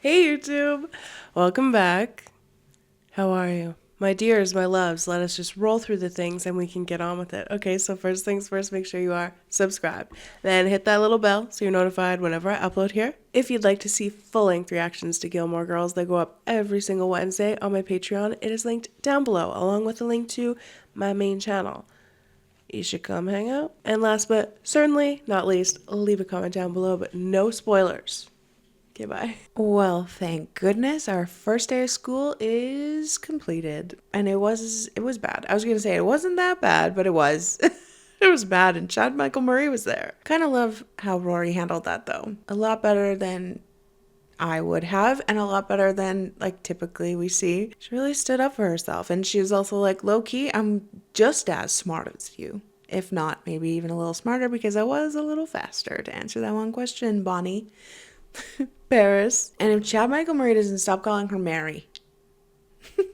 Hey YouTube! Welcome back. How are you? My dears, my loves, let us just roll through the things and we can get on with it. Okay, so first things first, make sure you are subscribed. Then hit that little bell so you're notified whenever I upload here. If you'd like to see full-length reactions to Gilmore Girls, they go up every single Wednesday on my Patreon. It is linked down below, along with a link to my main channel. You should come hang out. And last but certainly not least, leave a comment down below, but no spoilers. Okay, bye. Well, thank goodness our first day of school is completed. And it was bad. I was going to say it wasn't that bad, but it was. It was bad, and Chad Michael Murray was there. Kind of love how Rory handled that, though. A lot better than I would have, and a lot better than, like, typically we see. She really stood up for herself, and she was also like, low-key, I'm just as smart as you. If not, maybe even a little smarter, because I was a little faster to answer that one question, Bonnie. Paris. And if Chad Michael Murray doesn't stop calling her Mary. I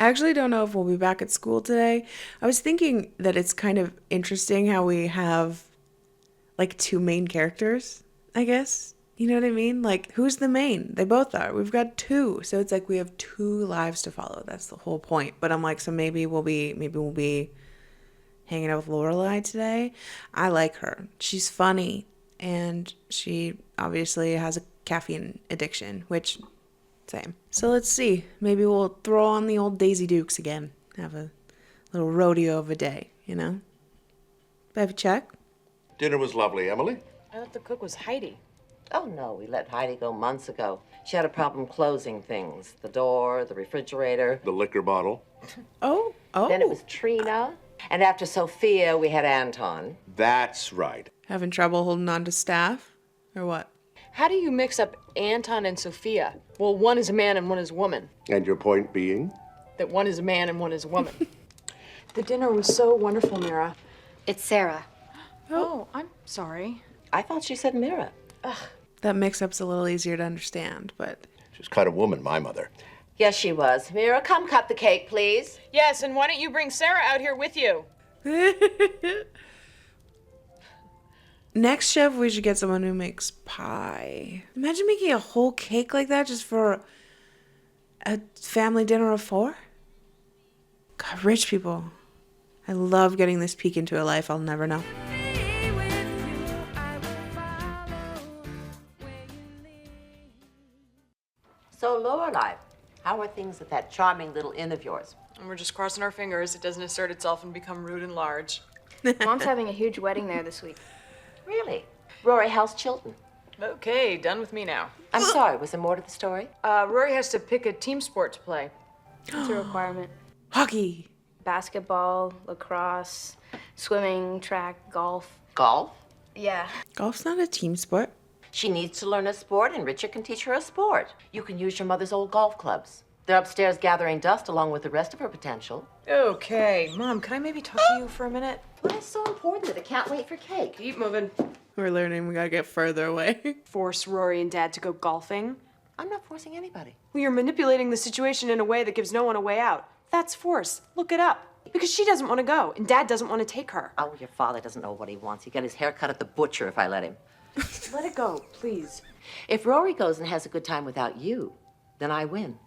actually don't know if we'll be back at school today. I was thinking that it's kind of interesting how we have like two main characters, I guess. You know what I mean? Like, who's the main? They both are. We've got two. So it's like we have two lives to follow. That's the whole point. But I'm like, so maybe we'll be hanging out with Lorelai today. I like her. She's funny. And she obviously has a caffeine addiction, which, same. So let's see. Maybe we'll throw on the old Daisy Dukes again. Have a little rodeo of a day, you know? Have a check? Dinner was lovely, Emily. I thought the cook was Heidi. Oh, no, we let Heidi go months ago. She had a problem closing things. The door, the refrigerator. The liquor bottle. Oh. Then it was Trina. And after Sophia, we had Anton. That's right. Having trouble holding on to staff? Or what? How do you mix up Anton and Sophia? Well, one is a man and one is a woman. And your point being? That one is a man and one is a woman. The dinner was so wonderful, Mira. It's Sarah. Oh, I'm sorry. I thought she said Mira. That mix-up's a little easier to understand, but... She was kind of woman, my mother. Yes, she was. Mira, come cut the cake, please. Yes, and why don't you bring Sarah out here with you? Next chef, we should get someone who makes pie. Imagine making a whole cake like that just for a family dinner of 4. God, rich people. I love getting this peek into a life I'll never know. So, Lorelai, how are things at that charming little inn of yours? And we're just crossing our fingers it doesn't assert itself and become rude and large. Mom's having a huge wedding there this week. Really? Rory, how's Chilton? Okay, done with me now. I'm sorry, was there more to the story? Rory has to pick a team sport to play. It's a requirement. Hockey. Basketball, lacrosse, swimming, track, golf. Golf? Yeah. Golf's not a team sport. She needs to learn a sport, and Richard can teach her a sport. You can use your mother's old golf clubs. They're upstairs gathering dust along with the rest of her potential. Okay, Mom, can I maybe talk to you for a minute? Why is so important that it can't wait for cake? Keep moving. We're learning we gotta get further away. Force Rory and Dad to go golfing? I'm not forcing anybody. Well, you're manipulating the situation in a way that gives no one a way out. That's force. Look it up. Because she doesn't want to go, and Dad doesn't want to take her. Oh, your father doesn't know what he wants. He'd get his hair cut at the butcher if I let him. Let it go, please. If Rory goes and has a good time without you, then I win.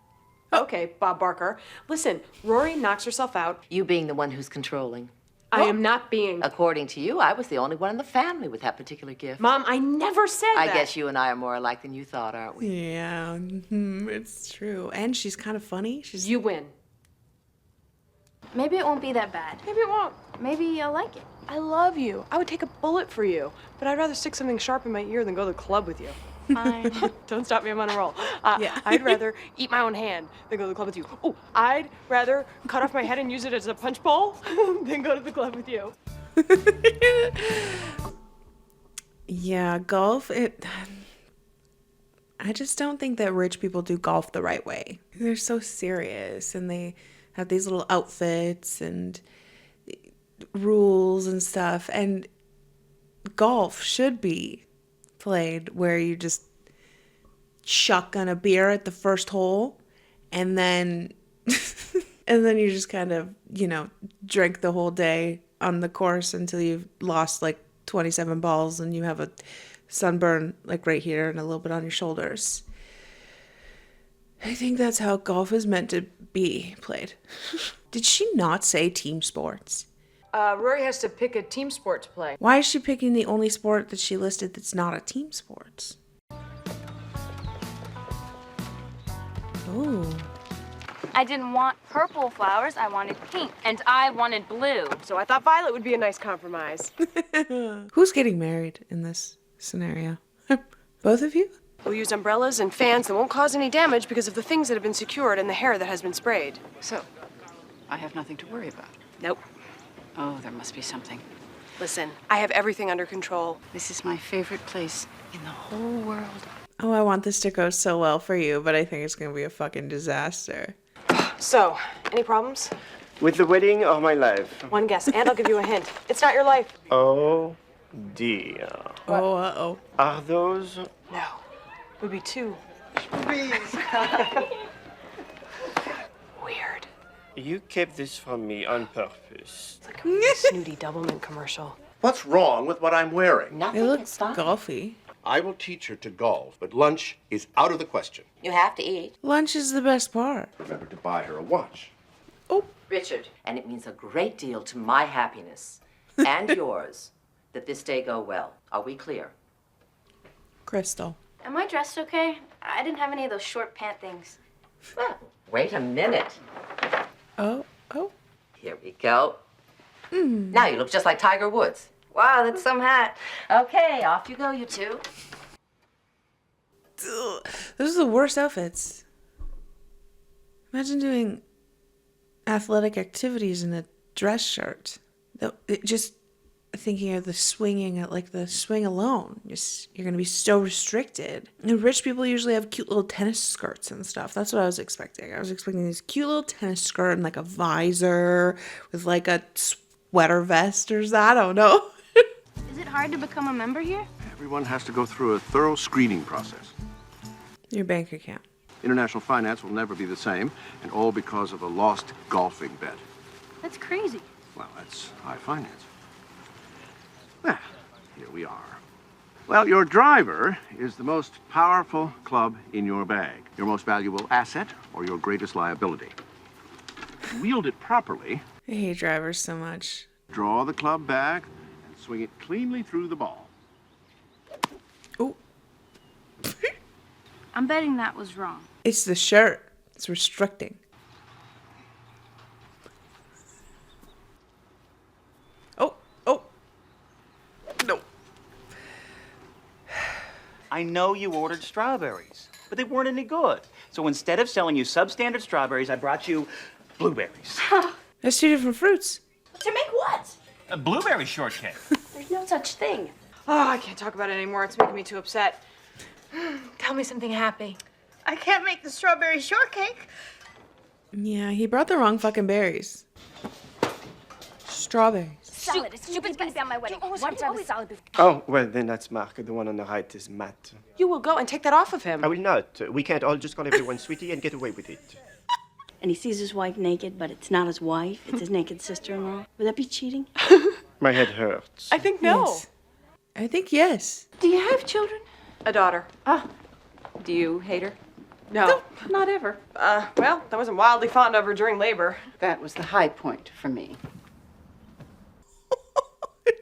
Okay, Bob Barker. Listen, Rory knocks herself out. You being the one who's controlling. I am not being... According to you, I was the only one in the family with that particular gift. Mom, I never said I that. guess you and I are more alike than you thought, aren't we? Yeah, it's true. And she's kind of funny. You win. Maybe it won't be that bad. Maybe it won't. Maybe I'll like it. I love you. I would take a bullet for you. But I'd rather stick something sharp in my ear than go to the club with you. Fine. Don't stop me, I'm on a roll. Yeah. I'd rather eat my own hand than go to the club with you. Oh, I'd rather cut off my head and use it as a punch bowl than go to the club with you. Yeah, golf, I just don't think that rich people do golf the right way. They're so serious, and they have these little outfits and rules and stuff, and golf should be played where you just shotgun a beer at the first hole, and then and then you just kind of, drink the whole day on the course until you've lost like 27 balls and you have a sunburn like right here and a little bit on your shoulders. I think that's how golf is meant to be played. Did she not say team sports? Rory has to pick a team sport to play. Why is she picking the only sport that she listed that's not a team sport? Oh. I didn't want purple flowers, I wanted pink. And I wanted blue. So I thought violet would be a nice compromise. Who's getting married in this scenario? Both of you? We'll use umbrellas and fans that won't cause any damage because of the things that have been secured and the hair that has been sprayed. So, I have nothing to worry about. Nope. Oh, there must be something. Listen, I have everything under control. This is my favorite place in the whole world. Oh, I want this to go so well for you, but I think it's going to be a fucking disaster. So, any problems? With the wedding or my life? One guess, and I'll give you a hint. It's not your life. Oh, dear. Oh, uh-oh. Are those... No. Would be two. Weird. You kept this from me on purpose. It's like a snooty Doublemint commercial. What's wrong with what I'm wearing? It Nothing can looks stop you. golfy. I will teach her to golf, but lunch is out of the question. You have to eat. Lunch is the best part. Remember to buy her a watch. Oh, Richard, and it means a great deal to my happiness and yours that this day go well. Are we clear? Crystal. Am I dressed okay? I didn't have any of those short pant things. Well, wait a minute. Oh. Here we go. Now you look just like Tiger Woods. Wow, that's some hat. Okay, off you go, you two. Ugh. Those are the worst outfits. Imagine doing athletic activities in a dress shirt. Just thinking of the swinging, like the swing alone. You're going to be so restricted. And rich people usually have cute little tennis skirts and stuff. That's what I was expecting. I was expecting this cute little tennis skirt and like a visor with like a sweater vest or something. I don't know. Is it hard to become a member here? Everyone has to go through a thorough screening process. Your bank account. International finance will never be the same, and all because of a lost golfing bet. That's crazy. Well, that's high finance. Well, here we are. Well, your driver is the most powerful club in your bag, your most valuable asset, or your greatest liability. If you wield it properly, I hate drivers so much. draw the club back and swing it cleanly through the ball. Oh, I'm betting that was wrong. it's the shirt. It's restricting. Oh. No. I know you ordered strawberries, but they weren't any good. So instead of selling you substandard strawberries, I brought you blueberries. That's two different fruits. To make what? A blueberry shortcake. There's no such thing. Oh, I can't talk about it anymore. It's making me too upset. Tell me something happy. I can't make the strawberry shortcake. Yeah, he brought the wrong fucking berries. Strawberries. Salad. It's stupid going to be on my wedding. Once I have a salad before. Oh, well, then that's Mark. The one on the right is Matt. You will go and take that off of him. I will not. We can't all just call everyone sweetie and get away with it. And he sees his wife naked, but it's not his wife, it's his naked sister-in-law. Would that be cheating? My head hurts. I think no. Yes. I think yes. Do you have children? A daughter. Do you hate her? No. Not ever. Well, I wasn't wildly fond of her during labor. That was the high point for me.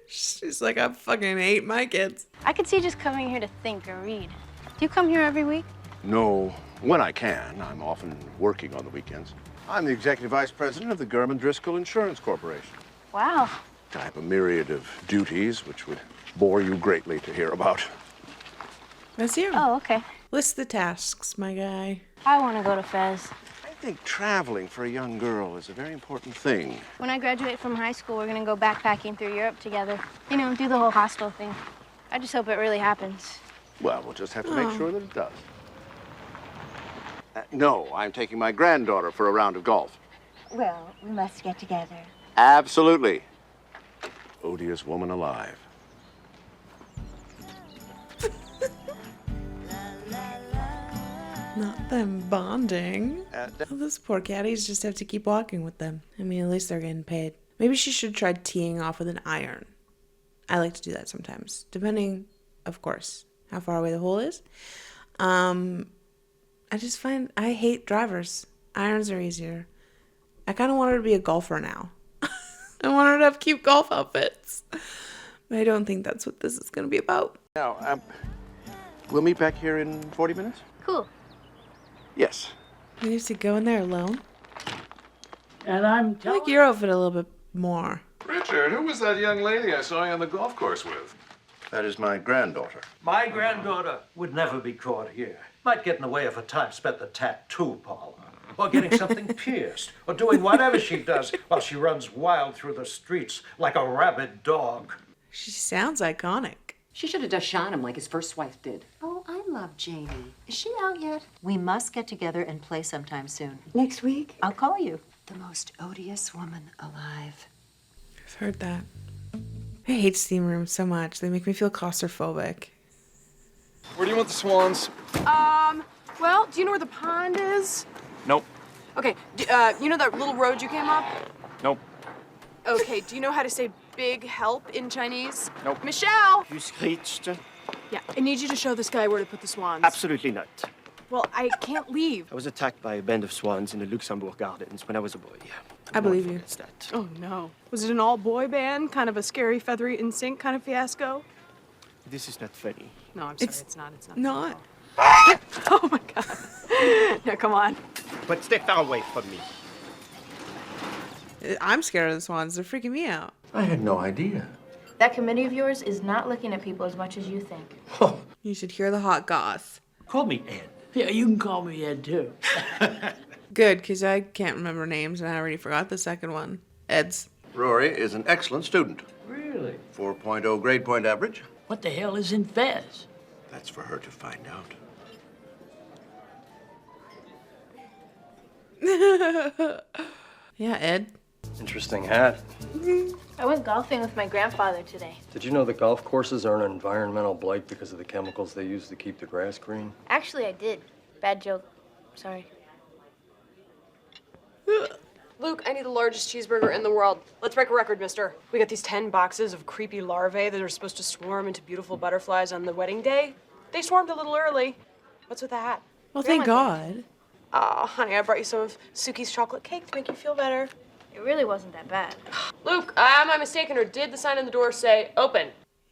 She's like, I fucking hate my kids. I could see just coming here to think or read. Do you come here every week? No, when I can. I'm often working on the weekends. I'm the executive vice president of the Gurman Driscoll Insurance Corporation. Wow. I have a myriad of duties which would bore you greatly to hear about. Let's hear 'em. Oh, okay. List the tasks, my guy. I want to go to Fez. I think traveling for a young girl is a very important thing. When I graduate from high school, we're going to go backpacking through Europe together. You know, do the whole hostel thing. I just hope it really happens. Well, we'll just have to make sure that it does. No, I'm taking my granddaughter for a round of golf. Well, we must get together. Absolutely. Odious woman alive. Not them bonding. Oh, those poor caddies just have to keep walking with them. I mean, at least they're getting paid. Maybe she should try teeing off with an iron. I like to do that sometimes, depending, of course, how far away the hole is. I hate drivers. Irons are easier. I kind of want her to be a golfer now. I want her to have cute golf outfits. But I don't think that's what this is going to be about. Now, we'll meet back here in 40 minutes? Cool. Yes. You used to go in there alone? And I'm I like your outfit a little bit more. Richard, who was that young lady I saw you on the golf course with? That is my granddaughter. My granddaughter would never be caught here. Might get in the way of her time spent at the tattoo parlor, or getting something pierced, or doing whatever she does while she runs wild through the streets like a rabid dog. She sounds iconic. She should have just shot him like his first wife did. Oh, I love Jamie. Is she out yet? We must get together and play sometime soon. Next week? I'll call you. The most odious woman alive. I've heard that. I hate steam rooms so much. They make me feel claustrophobic. Where do you want the Swans? Well, do you know where the pond is? Nope. Okay, you know that little road you came up? Nope. Okay, do you know how to say big help in Chinese? Nope. Michelle! You screeched? Yeah, I need you to show this guy where to put the swans. Absolutely not. Well, I can't leave. I was attacked by a band of swans in the Luxembourg Gardens when I was a boy. I believe you. It's that. Oh, no. Was it an all-boy band? Kind of a scary, feathery, in sync kind of fiasco? This is not funny. No, I'm sorry, it's not. It's not. Not. Oh, my God. No, come on. But stay far away from me. I'm scared of the swans. They're freaking me out. I had no idea. That committee of yours is not looking at people as much as you think. You should hear the hot goss. Call me Ed. Yeah, you can call me Ed, too. Good, because I can't remember names and I already forgot the second one. Ed's. Rory is an excellent student. Really? 4.0 grade point average. What the hell is in Fez? That's for her to find out. Yeah, Ed. Interesting hat. I went golfing with my grandfather today. Did you know that golf courses are an environmental blight because of the chemicals they use to keep the grass green? Actually, I did. Bad joke. Sorry. Luke, I need the largest cheeseburger in the world. Let's break a record, mister. We got these 10 boxes of creepy larvae that are supposed to swarm into beautiful butterflies on the wedding day. They swarmed a little early. What's with the hat? Well, thank God. Oh, honey, I brought you some of Suki's chocolate cake to make you feel better. It really wasn't that bad. Luke, am I mistaken, or did the sign on the door say open?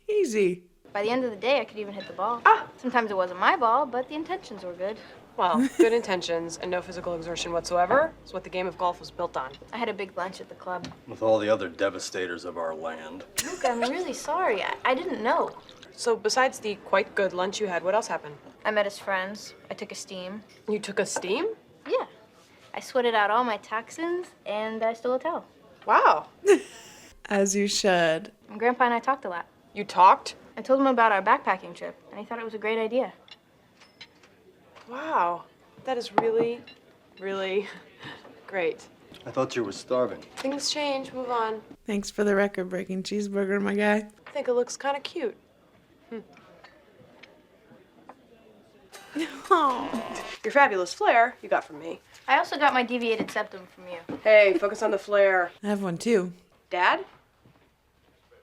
Easy. By the end of the day, I could even hit the ball. Sometimes it wasn't my ball, but the intentions were good. Well, good intentions and no physical exertion whatsoever is what the game of golf was built on. I had a big lunch at the club. With all the other devastators of our land. Luke, I'm really sorry. I didn't know. So besides the quite good lunch you had, what else happened? I met his friends. I took a steam. You took a steam? Yeah. I sweated out all my toxins, and I stole a towel. Wow. As you should. And Grandpa and I talked a lot. You talked? I told him about our backpacking trip, and he thought it was a great idea. Wow. That is really, really great. I thought you were starving. Things change, move on. Thanks for the record-breaking cheeseburger, my guy. I think it looks kind of cute. Your fabulous flair you got from me. I also got my deviated septum from you. Hey, focus on the flair. I have one too. Dad?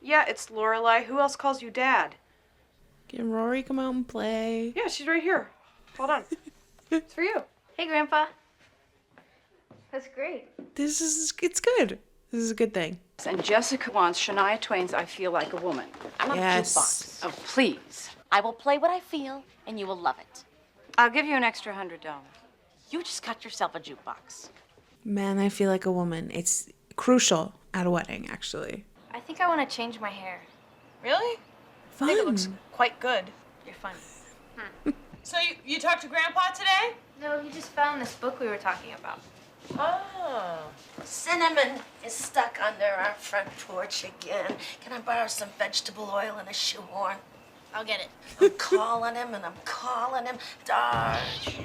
Yeah, it's Lorelai. Who else calls you Dad? Can Rory come out and play? Yeah, she's right here. Hold on. It's for you. Hey, Grandpa. That's great. It's good. This is a good thing. And Jessica wants Shania Twain's I Feel Like a Woman. I love Yes. jukebox. Oh, please. I will play what I feel, and you will love it. I'll give you an extra $100. You just got yourself a jukebox. Man, I feel like a woman. It's crucial at a wedding, actually. I think I want to change my hair. Really? Fun. I think it looks quite good. You're funny. So you talked to Grandpa today? No, he just found this book we were talking about. Oh. Cinnamon is stuck under our front porch again. Can I borrow some vegetable oil and a shoehorn? I'll get it. I'm calling him and I'm calling him. Darsh.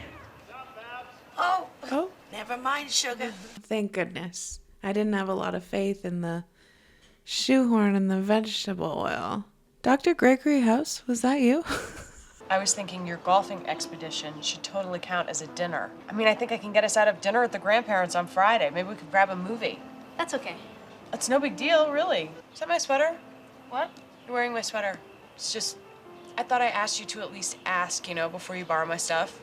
Oh, never mind, sugar. Thank goodness. I didn't have a lot of faith in the shoehorn and the vegetable oil. Dr. Gregory House, was that you? I was thinking your golfing expedition should totally count as a dinner. I mean, I think I can get us out of dinner at the grandparents' on Friday. Maybe we could grab a movie. That's okay. It's no big deal, really. Is that my sweater? What? You're wearing my sweater. It's just, I thought I asked you to at least ask, before you borrow my stuff.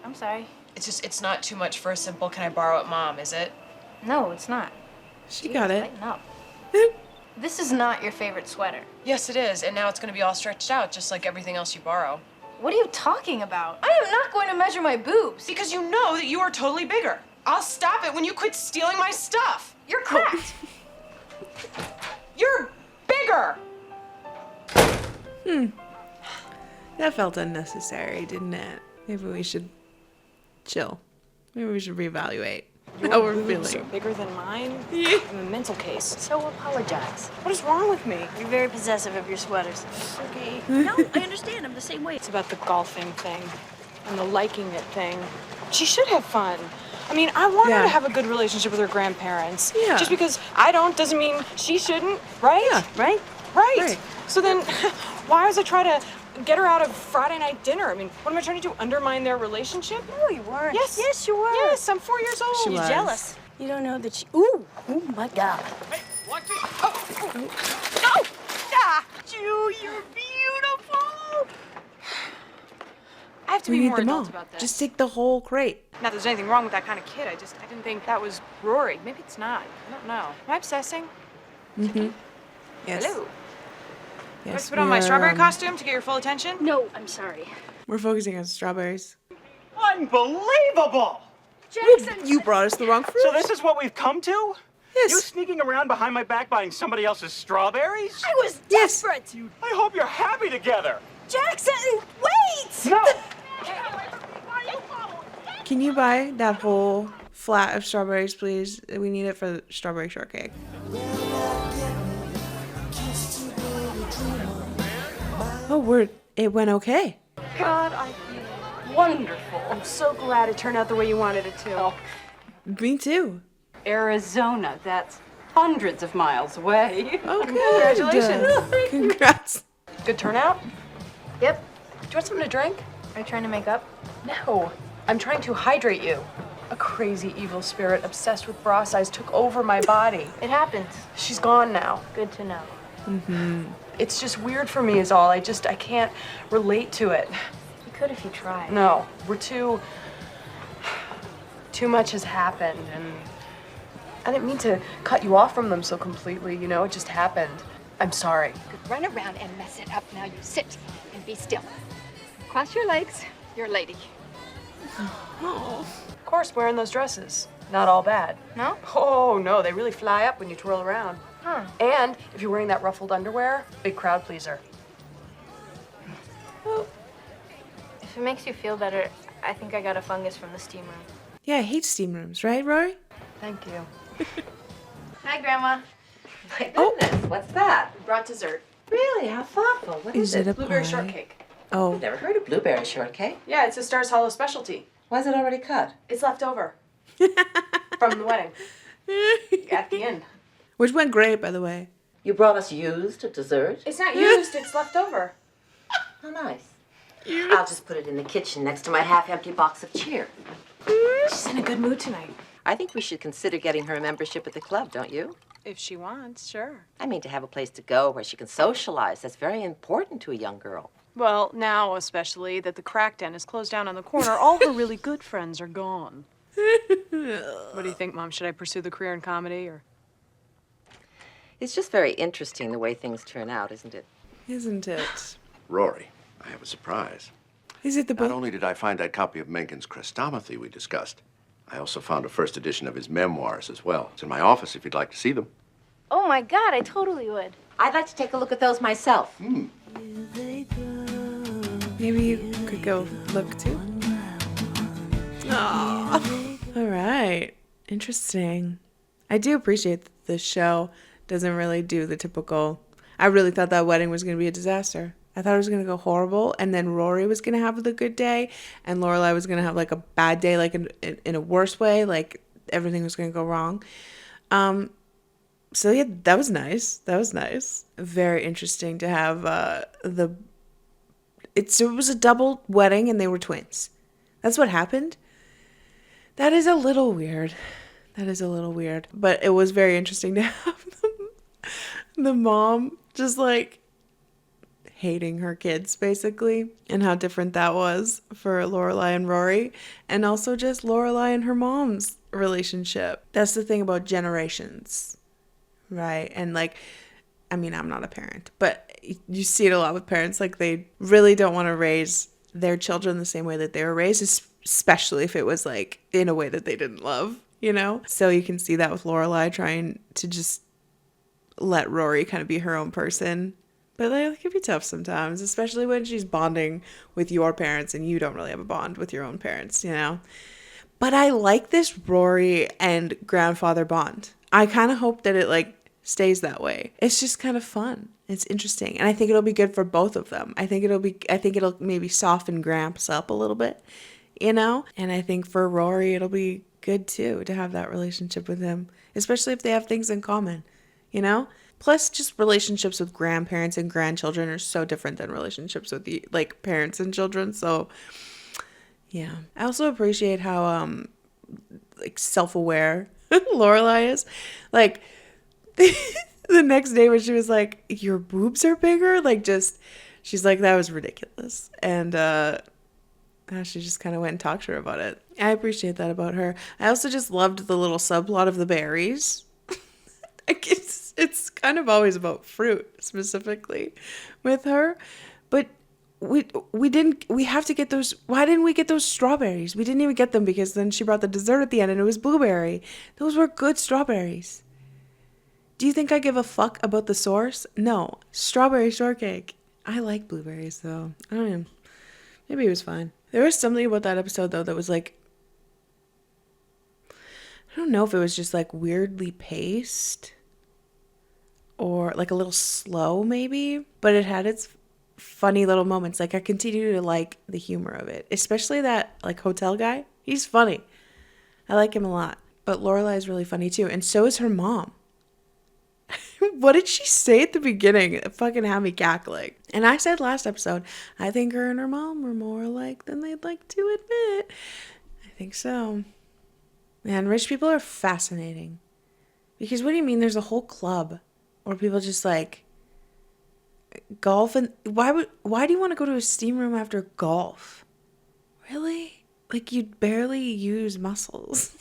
I'm sorry. It's not too much for a simple "can I borrow it, Mom," is it? No, it's not. She got it. Lighten up. This is not your favorite sweater. Yes, it is, and now it's gonna be all stretched out, just like everything else you borrow. What are you talking about? I am not going to measure my boobs. Because you know that you are totally bigger. I'll stop it when you quit stealing my stuff. You're cracked. You're bigger. That felt unnecessary, didn't it? Maybe we should chill. Maybe we should reevaluate how we're boobs are feeling. bigger than mine? Yeah. I'm a mental case. So apologize. What is wrong with me? You're very possessive of your sweaters. Okay. No, I understand. I'm the same way. It's about the golfing thing and the liking it thing. She should have fun. I mean, I want her Yeah. to have a good relationship with her grandparents. Yeah. Just because I don't doesn't mean she shouldn't, right? Yeah. Right? Right. Right. So then, why was I trying to get her out of Friday night dinner? I mean, what am I trying to do? Undermine their relationship? No, you weren't. Yes. Yes, you were. Yes, I'm 4 years old. She You're was. jealous. You don't know that she. Ooh, oh my God. Watch it. Oh! Ah! You're beautiful! I have to We be need more them all. adult about this. Just take the whole crate. Not that there's anything wrong with that kind of kid. I didn't think that was Rory. Maybe it's not. I don't know. Am I obsessing? Mm-hmm. Yes. Hello. Do I Yes. put on my strawberry we're, costume to get your full attention? No, I'm sorry. We're focusing on strawberries. Unbelievable! Jackson! You brought us the wrong fruit. So this is what we've come to? Yes. You sneaking around behind my back buying somebody else's strawberries? I was desperate! I hope you're happy together. Jackson, wait! No! Can you buy that whole flat of strawberries, please? We need it for the strawberry shortcake. Oh, it went okay. God, I feel wonderful. I'm so glad it turned out the way you wanted it to. Oh, Me too. Arizona, that's hundreds of miles away. Oh, Congratulations. Congrats. Good turnout? Yep. Do you want something to drink? Are you trying to make up? No. I'm trying to hydrate you. A crazy evil spirit obsessed with bra size took over my body. It happens. She's gone now. Good to know. Mm-hmm. It's just weird for me is all. I can't relate to it. You could if you tried. No, we're too much has happened, and I didn't mean to cut you off from them so completely, you know, it just happened. I'm sorry. Run around and mess it up. Now you sit and be still. Cross your legs. You're a lady. Of course, wearing those dresses. Not all bad. No? Oh, no, they really fly up when you twirl around. Huh. And if you're wearing that ruffled underwear, big crowd pleaser. If it makes you feel better, I think I got a fungus from the steam room. Yeah, I hate steam rooms, right, Rory? Thank you. Hi, Grandma. My goodness, what's that? Brought dessert. Really? How thoughtful. What is Is it a Blueberry pie? shortcake. Oh, I've never heard of blueberry shortcake. Yeah, it's a Stars Hollow specialty. Why is it already cut? It's left over. From the wedding. At the end. which went great, by the way. You brought us used dessert? It's not used, it's left over. How nice. I'll just put it in the kitchen next to my half-empty box of cheer. She's in a good mood tonight. I think we should consider getting her a membership at the club, don't you? If she wants, sure. I mean, to have a place to go where she can socialize. That's very important to a young girl. Well, now especially that the crack den is closed down on the corner, all her really good friends are gone. What do you think, Mom? Should I pursue the career in comedy or? It's just very interesting the way things turn out, isn't it? Isn't it? Rory, I have a surprise. Is it the book? Not only did I find that copy of Mencken's Chrestomathy we discussed, I also found a first edition of his memoirs as well. It's in my office if you'd like to see them. Oh my God, I totally would. I'd like to take a look at those myself. Maybe you could go look too. Aww. All right. Interesting. I do appreciate that the show doesn't really do the typical. I really thought that wedding was going to be a disaster. I thought it was going to go horrible, and then Rory was going to have the good day, and Lorelai was going to have like a bad day, like in a worse way, like everything was going to go wrong. So yeah, that was nice. That was nice. Very interesting to have it was a double wedding and they were twins. That's what happened. That is a little weird. But it was very interesting to have the mom just like hating her kids, basically, and how different that was for Lorelai and Rory, and also just Lorelai and her mom's relationship. That's the thing about generations, right? And like, I mean, I'm not a parent, but you see it a lot with parents. Like, they really don't want to raise their children the same way that they were raised, especially if it was like in a way that they didn't love, you know? So you can see that with Lorelai trying to just let Rory kind of be her own person. But like, it can be tough sometimes, especially when she's bonding with your parents and you don't really have a bond with your own parents, you know? But I like this Rory and grandfather bond. I kind of hope that it like stays that way. It's just kind of fun. It's interesting. And I think it'll be good for both of them. I think it'll maybe soften Gramps up a little bit, you know? And I think for Rory, it'll be good too to have that relationship with him, especially if they have things in common, you know? Plus, just relationships with grandparents and grandchildren are so different than relationships with the like parents and children. So, yeah. I also appreciate how like self-aware Lorelai is. Like the next day when she was like, "Your boobs are bigger," like just she's like, "That was ridiculous," and she just kind of went and talked to her about it. I appreciate that about her. I also just loved the little subplot of the berries. Like it's kind of always about fruit specifically with her, but we have to get those. Why didn't we get those strawberries? We didn't even get them because then she brought the dessert at the end and it was blueberry. Those were good strawberries. Do you think I give a fuck about the source? No. Strawberry shortcake. I like blueberries though. I don't know. Maybe it was fine. There was something about that episode though that was like, I don't know if it was just like weirdly paced or like a little slow maybe, but it had its funny little moments. Like I continue to like the humor of it, especially that like hotel guy. He's funny. I like him a lot. But Lorelai is really funny too, and so is her mom. What did she say at the beginning? It fucking had me cackling. And I said last episode, I think her and her mom were more alike than they'd like to admit. I think so. Man, rich people are fascinating. Because what do you mean there's a whole club where people just like golf and why do you want to go to a steam room after golf? Really? Like you'd barely use muscles.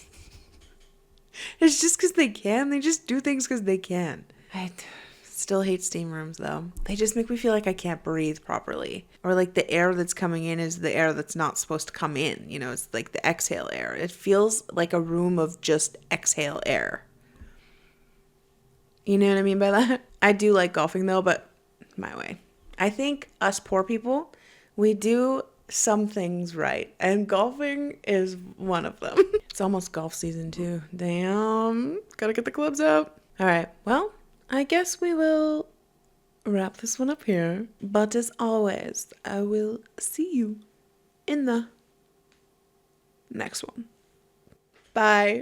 It's just because they can. They just do things because they can. I still hate steam rooms though. They just make me feel like I can't breathe properly. Or like the air that's coming in is the air that's not supposed to come in. You know, it's like the exhale air. It feels like a room of just exhale air. You know what I mean by that? I do like golfing though, but my way. I think us poor people, we do some things right. And golfing is one of them. It's almost golf season too. Damn. Gotta get the clubs out. All right. Well, I guess we will wrap this one up here. But as always, I will see you in the next one. Bye.